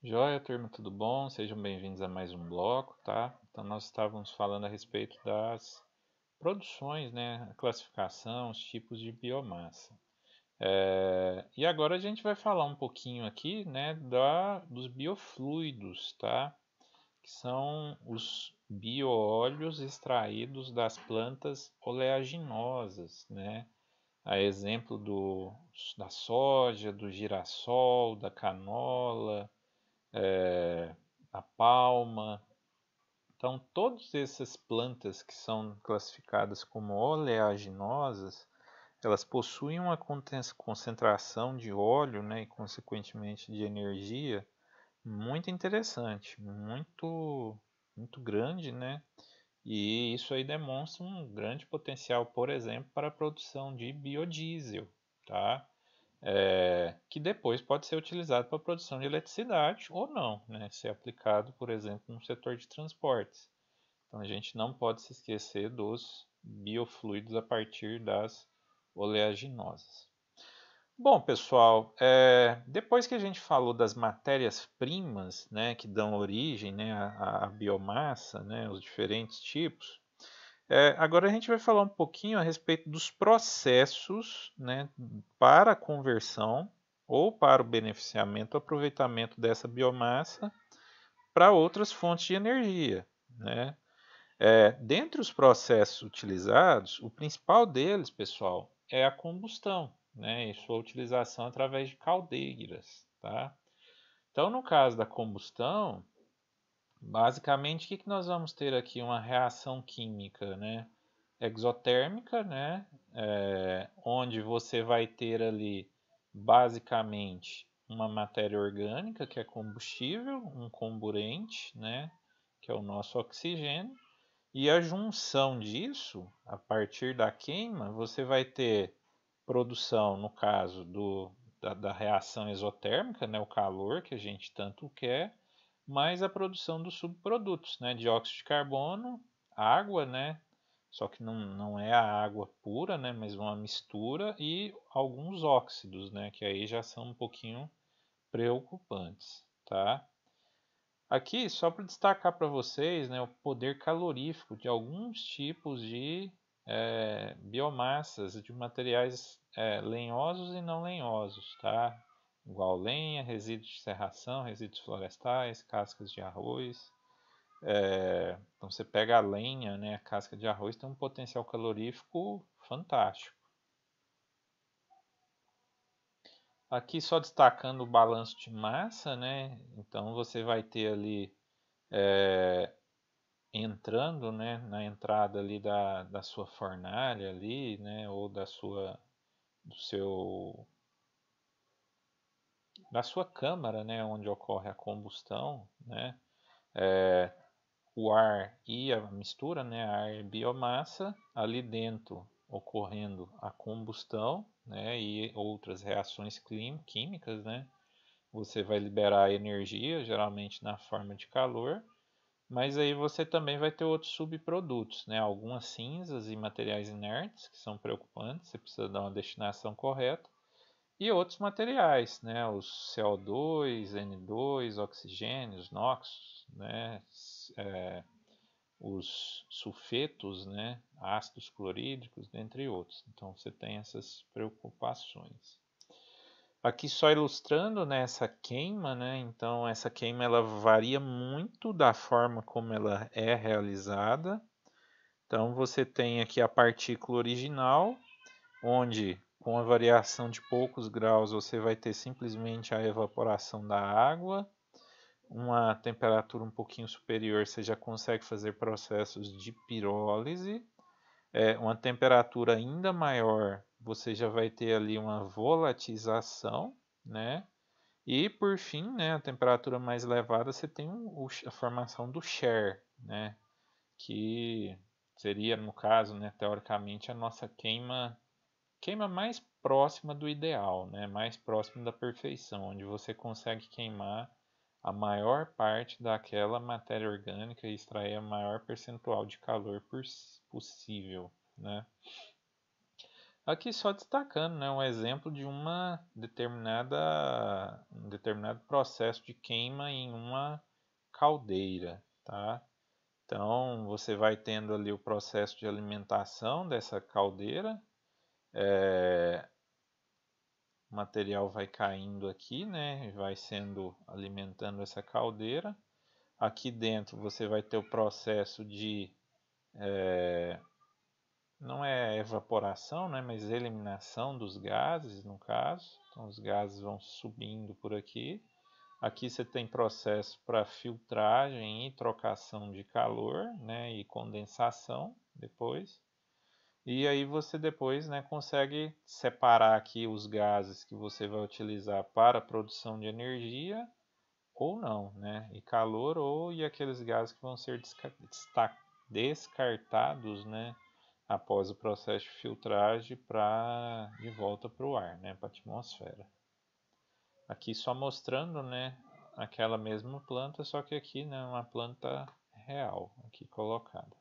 Joia, turma, tudo bom? Sejam bem-vindos a mais um bloco, tá? Então nós estávamos falando a respeito das produções, né? A classificação, os tipos de biomassa. E agora a gente vai falar um pouquinho aqui, né, dos biofluidos, tá? Que são os bioóleos extraídos das plantas oleaginosas, né? A exemplo da soja, do girassol, da canola, a palma. Então, todas essas plantas que são classificadas como oleaginosas, elas possuem uma concentração de óleo, né, e consequentemente de energia muito interessante, muito grande, né? E isso aí demonstra um grande potencial, por exemplo, para a produção de biodiesel, tá? Que depois pode ser utilizado para a produção de eletricidade ou não, né? Ser aplicado, por exemplo, no setor de transportes. Então a gente não pode se esquecer dos biofluidos a partir das oleaginosas. Bom, pessoal, depois que a gente falou das matérias-primas, né, que dão origem, né, à biomassa, né, os diferentes tipos, agora a gente vai falar um pouquinho a respeito dos processos, né, para a conversão ou para o beneficiamento, aproveitamento dessa biomassa para outras fontes de energia, né? Dentre os processos utilizados, o principal deles, pessoal, é a combustão, né, e sua utilização através de caldeiras, tá? Então, no caso da combustão, basicamente, o que que nós vamos ter aqui? Uma reação química, né, exotérmica, né, onde você vai ter ali, basicamente, uma matéria orgânica, que é combustível, um comburente, né, que é o nosso oxigênio, e a junção disso, a partir da queima, você vai ter produção, no caso da reação exotérmica, né, o calor que a gente tanto quer, mais a produção dos subprodutos, né, dióxido de carbono, água, né, só que não é a água pura, né, mas uma mistura e alguns óxidos, né, que aí já são um pouquinho preocupantes, tá? Aqui, só para destacar para vocês, né, o poder calorífico de alguns tipos de biomassas, de materiais lenhosos e não lenhosos, tá? Igual lenha, resíduos de serração, resíduos florestais, cascas de arroz. Então você pega a lenha, né, a casca de arroz tem um potencial calorífico fantástico. Aqui só destacando o balanço de massa, né? Então você vai ter ali entrando, né, na entrada ali da sua fornalha ali, né, ou do seu, da sua câmara, né, onde ocorre a combustão, né, o ar e a mistura, né, ar e biomassa, ali dentro ocorrendo a combustão, né, e outras reações químicas, né, você vai liberar energia, geralmente na forma de calor. Mas aí você também vai ter outros subprodutos, né? Algumas cinzas e materiais inertes, que são preocupantes, você precisa dar uma destinação correta. E outros materiais, né? Os CO2, N2, oxigênios, NOx, né? Os sulfetos, né? Ácidos clorídricos, dentre outros. Então você tem essas preocupações. Aqui só ilustrando, né, essa queima, né? Então essa queima ela varia muito da forma como ela é realizada. Então você tem aqui a partícula original, onde com a variação de poucos graus você vai ter simplesmente a evaporação da água. Uma temperatura um pouquinho superior você já consegue fazer processos de pirólise. Uma temperatura ainda maior você já vai ter ali uma volatização, né? E por fim, né, a temperatura mais elevada, você tem a formação do Cher, né, que seria, no caso, né, teoricamente, a nossa queima mais próxima do ideal, né, mais próxima da perfeição, onde você consegue queimar a maior parte daquela matéria orgânica e extrair a maior percentual de calor possível, né. Aqui só destacando, né, um exemplo de um determinado processo de queima em uma caldeira, tá? Então você vai tendo ali o processo de alimentação dessa caldeira, o material vai caindo aqui, né, e vai sendo alimentando essa caldeira. Aqui dentro você vai ter o processo de não é evaporação, né, mas eliminação dos gases, no caso. Então, os gases vão subindo por aqui. Aqui você tem processo para filtragem e trocação de calor, né, e condensação depois. E aí você depois, né, consegue separar aqui os gases que você vai utilizar para a produção de energia ou não, né, e calor e aqueles gases que vão ser descartados, né, após o processo de filtragem para de volta para o ar, né, para a atmosfera. Aqui só mostrando, né, aquela mesma planta, só que aqui, né, uma planta real aqui colocada.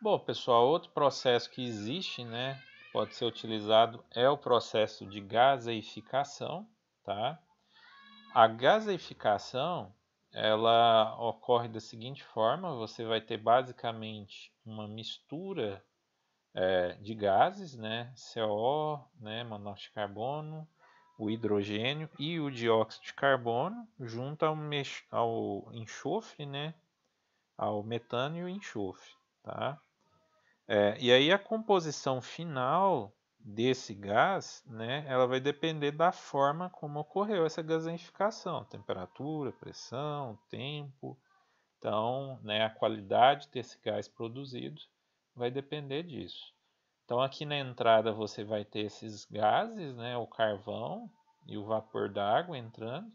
Bom, pessoal, outro processo que existe, né, pode ser utilizado é o processo de gaseificação, tá? A gaseificação, ela ocorre da seguinte forma: você vai ter basicamente uma mistura de gases, né, CO, né, monóxido de carbono, o hidrogênio e o dióxido de carbono, junto ao enxofre, né, ao metano e o enxofre, tá? E aí a composição final desse gás, né, ela vai depender da forma como ocorreu essa gaseificação, temperatura, pressão, tempo. Então, né, a qualidade desse gás produzido vai depender disso. Então, aqui na entrada você vai ter esses gases, né, o carvão e o vapor d'água entrando.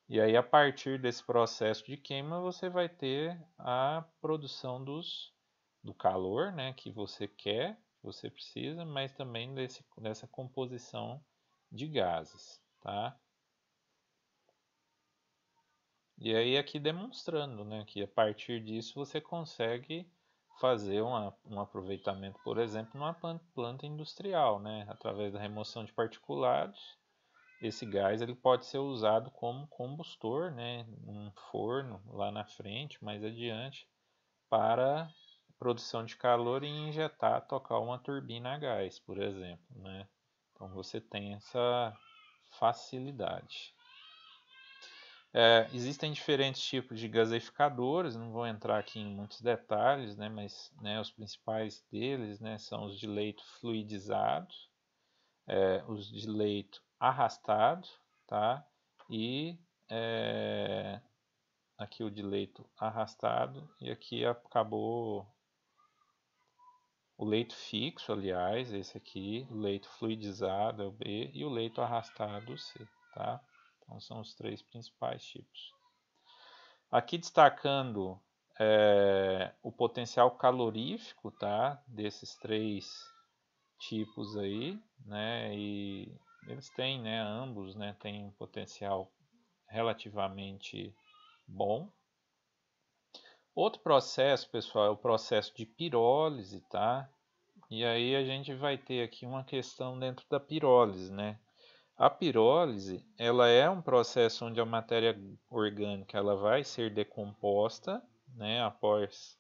E aí, a partir desse processo de queima, você vai ter a produção do calor, né, que você quer, que você precisa, mas também dessa composição de gases, tá? E aí aqui demonstrando, né, que a partir disso você consegue fazer um aproveitamento, por exemplo, numa planta industrial, né, através da remoção de particulados. Esse gás ele pode ser usado como combustor, né, num forno lá na frente, mais adiante, para produção de calor e injetar, tocar uma turbina a gás, por exemplo, né? Então você tem essa facilidade. Existem diferentes tipos de gaseificadores, não vou entrar aqui em muitos detalhes, né, mas né, os principais deles, né, são os de leito fluidizado, os de leito arrastado, tá? E aqui o de leito arrastado e aqui acabou o leito fixo, aliás, esse aqui, o leito fluidizado é o B e o leito arrastado o C, tá? Então são os três principais tipos. Aqui destacando o potencial calorífico, tá, desses três tipos aí, né, e eles têm, né, ambos, né, têm um potencial relativamente bom. Outro processo, pessoal, é o processo de pirólise, tá? E aí a gente vai ter aqui uma questão dentro da pirólise, né? A pirólise, ela é um processo onde a matéria orgânica ela vai ser decomposta, né, após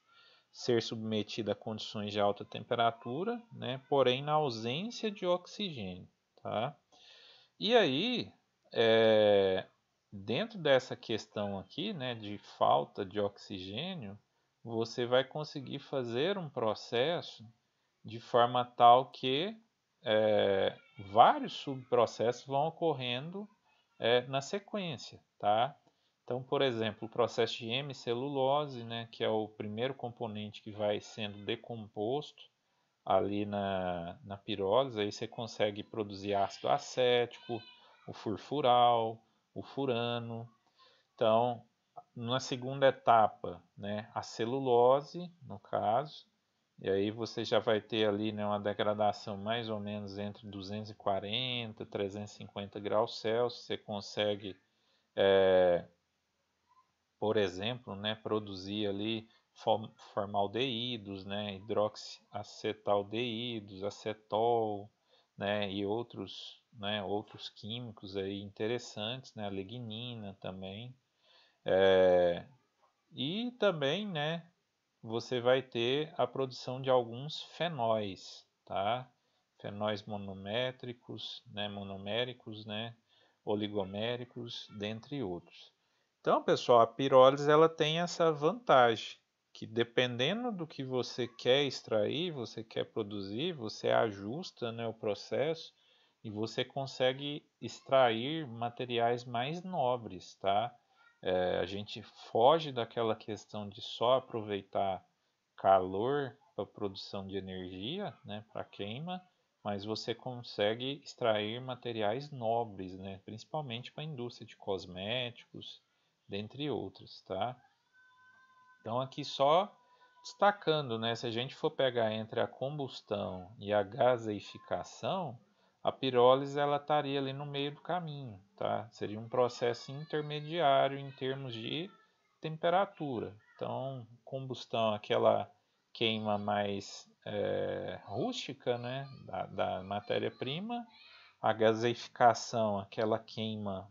ser submetida a condições de alta temperatura, né, porém na ausência de oxigênio, tá? E aí, é, dentro dessa questão aqui, né, de falta de oxigênio, você vai conseguir fazer um processo de forma tal que vários subprocessos vão ocorrendo na sequência, tá? Então, por exemplo, o processo de hemicelulose, né, que é o primeiro componente que vai sendo decomposto ali na pirólise, aí você consegue produzir ácido acético, o furfural, o furano. Então, na segunda etapa, né, a celulose, no caso, e aí você já vai ter ali, né, uma degradação mais ou menos entre 240 e 350 graus Celsius. Você consegue, por exemplo, né, produzir ali formaldeídos, né, hidroxiacetaldeídos, acetol, né, e outros, né, outros químicos aí interessantes, né, a lignina também. E também, né, você vai ter a produção de alguns fenóis, tá? Fenóis monoméricos, né, oligoméricos, dentre outros. Então, pessoal, a pirólise ela tem essa vantagem, que dependendo do que você quer extrair, você quer produzir, você ajusta, né, o processo e você consegue extrair materiais mais nobres, tá? A gente foge daquela questão de só aproveitar calor para produção de energia, né, para queima, mas você consegue extrair materiais nobres, né, principalmente para a indústria de cosméticos, dentre outros, tá? Então aqui só destacando, né, se a gente for pegar entre a combustão e a gaseificação, a pirólise ela estaria ali no meio do caminho, tá? Seria um processo intermediário em termos de temperatura. Então, combustão, aquela queima mais rústica, né, da matéria-prima, a gaseificação, aquela queima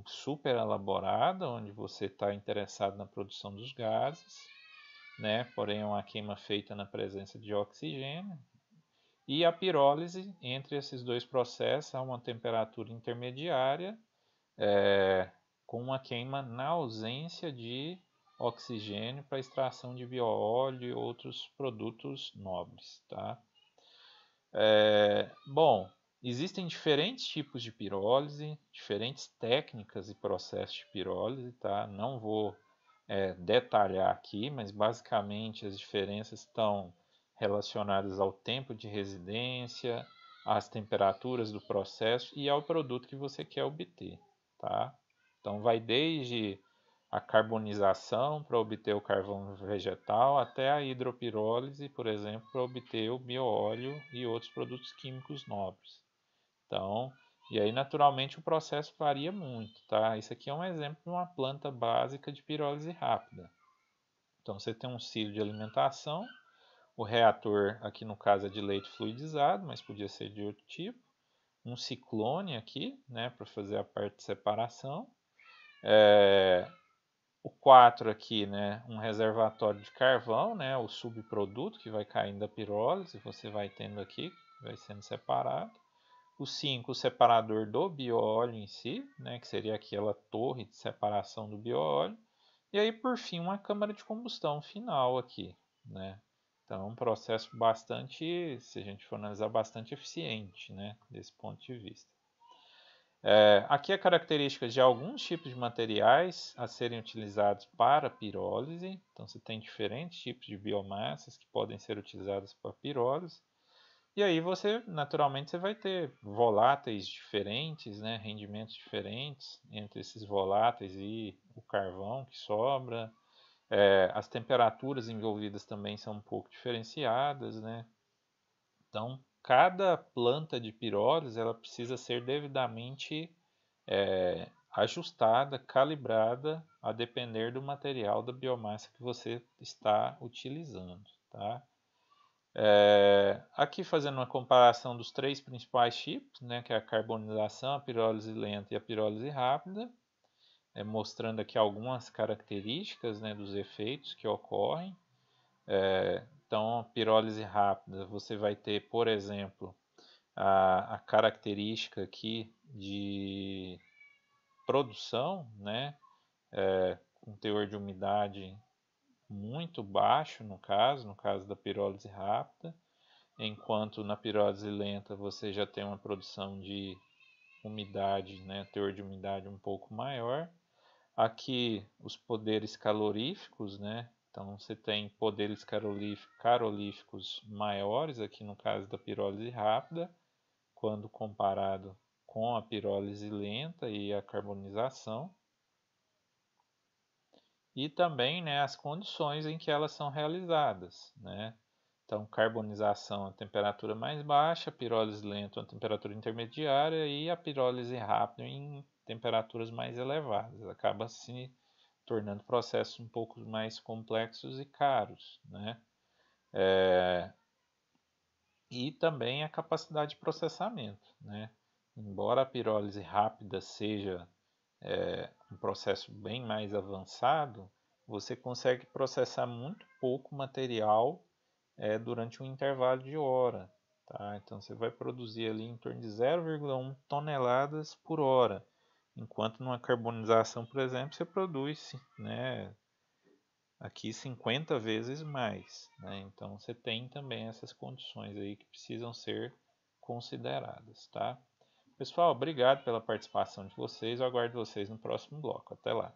super elaborada, onde você está interessado na produção dos gases, né? Porém é uma queima feita na presença de oxigênio. E a pirólise, entre esses dois processos, a uma temperatura intermediária, com uma queima na ausência de oxigênio para extração de bioóleo e outros produtos nobres, tá? Bom, existem diferentes tipos de pirólise, diferentes técnicas e processos de pirólise, tá? Não vou detalhar aqui, mas basicamente as diferenças estão relacionadas ao tempo de residência, às temperaturas do processo e ao produto que você quer obter, tá? Então vai desde a carbonização para obter o carvão vegetal até a hidropirólise, por exemplo, para obter o bioóleo e outros produtos químicos nobres. Então, e aí naturalmente o processo varia muito, tá? Isso aqui é um exemplo de uma planta básica de pirólise rápida. Então você tem um ciclo de alimentação, o reator aqui no caso é de leite fluidizado, mas podia ser de outro tipo, um ciclone aqui, né, para fazer a parte de separação. O 4 aqui, né, um reservatório de carvão, né, o subproduto que vai caindo da pirólise, você vai tendo aqui, vai sendo separado. O 5, o separador do bioóleo em si, né, que seria aquela torre de separação do bioóleo. E aí, por fim, uma câmara de combustão final aqui, né? Então, um processo bastante, se a gente for analisar, bastante eficiente, né, desse ponto de vista. Aqui a características de alguns tipos de materiais a serem utilizados para pirólise. Então, você tem diferentes tipos de biomassas que podem ser utilizadas para pirólise. E aí você, naturalmente, você vai ter voláteis diferentes, né, rendimentos diferentes entre esses voláteis e o carvão que sobra. As temperaturas envolvidas também são um pouco diferenciadas, né? Então, cada planta de pirólise ela precisa ser devidamente ajustada, calibrada, a depender do material da biomassa que você está utilizando, tá? Aqui fazendo uma comparação dos três principais tipos, né, que é a carbonização, a pirólise lenta e a pirólise rápida, mostrando aqui algumas características, né, dos efeitos que ocorrem. Então, a pirólise rápida, você vai ter, por exemplo, a característica aqui de produção, né, com teor de umidade muito baixo no caso da pirólise rápida, enquanto na pirólise lenta você já tem uma produção de umidade, né, teor de umidade um pouco maior. Aqui os poderes caloríficos, né? Então você tem poderes caloríficos maiores aqui no caso da pirólise rápida, quando comparado com a pirólise lenta e a carbonização. E também, né, as condições em que elas são realizadas, né? Então, carbonização a temperatura mais baixa, pirólise lenta a temperatura intermediária e a pirólise rápida em temperaturas mais elevadas. Acaba se tornando processos um pouco mais complexos e caros, né? E também a capacidade de processamento, né? Embora a pirólise rápida seja um processo bem mais avançado, você consegue processar muito pouco material durante um intervalo de hora. Tá? Então você vai produzir ali em torno de 0,1 toneladas por hora, enquanto numa carbonização, por exemplo, você produz, né, aqui 50 vezes mais. Né? Então você tem também essas condições aí que precisam ser consideradas. Tá? Pessoal, obrigado pela participação de vocês. Eu aguardo vocês no próximo bloco. Até lá.